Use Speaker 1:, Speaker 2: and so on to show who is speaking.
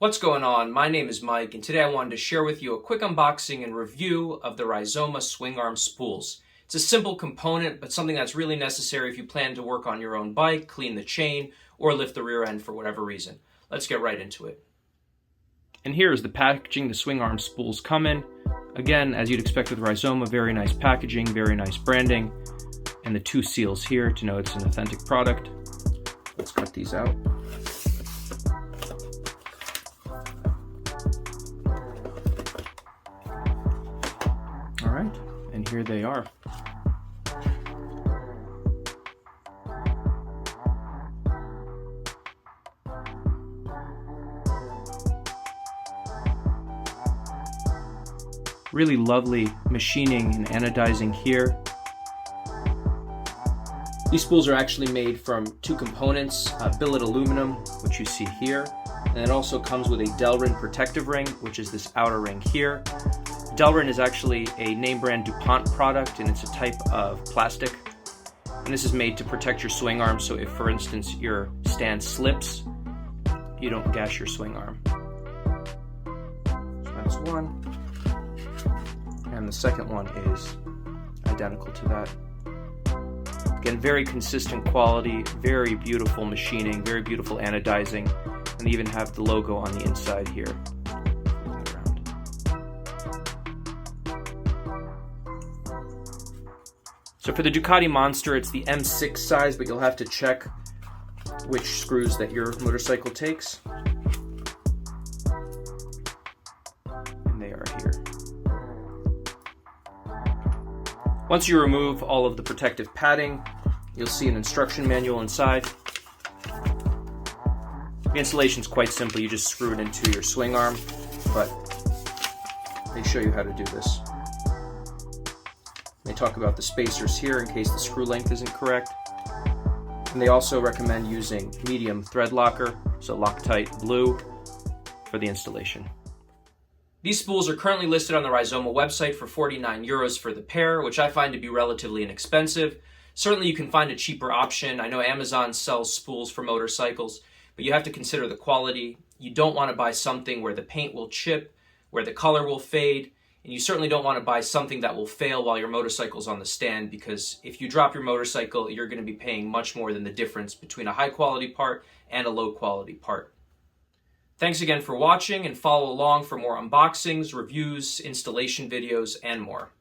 Speaker 1: What's going on? My name is Mike, and today I wanted to share with you a quick unboxing and review of the Rizoma Swingarm spools. It's a simple component, but something that's really necessary if you plan to work on your own bike, clean the chain, or lift the rear end for whatever reason. Let's get right into it. And here is the packaging the Swingarm spools come in. Again, as you'd expect with Rizoma, very nice packaging, very nice branding, and the two seals here to know it's an authentic product. Let's cut these out. Alright, and here they are. Really lovely machining and anodizing here. These spools are actually made from two components, billet aluminum, which you see here, and it also comes with a Delrin protective ring, which is this outer ring here. Delrin is actually a name brand DuPont product, and it's a type of plastic. And this is made to protect your swing arm, so if, for instance, your stand slips, you don't gash your swing arm. So that's one. And the second one is identical to that. Again, very consistent quality, very beautiful machining, very beautiful anodizing, and they even have the logo on the inside here. So for the Ducati Monster, it's the M6 size, but you'll have to check which screws that your motorcycle takes. And they are here. Once you remove all of the protective padding, you'll see an instruction manual inside. The installation is quite simple. You just screw it into your swing arm, but they show you how to do this. They talk about the spacers here in case the screw length isn't correct. And they also recommend using medium thread locker, so Loctite blue, for the installation. These spools are currently listed on the Rizoma website for €49 for the pair, which I find to be relatively inexpensive. Certainly you can find a cheaper option. I know Amazon sells spools for motorcycles, but you have to consider the quality. You don't want to buy something where the paint will chip, where the color will fade, and you certainly don't want to buy something that will fail while your motorcycle's on the stand, because if you drop your motorcycle, you're going to be paying much more than the difference between a high quality part and a low quality part. Thanks again for watching, and follow along for more unboxings, reviews, installation videos, and more.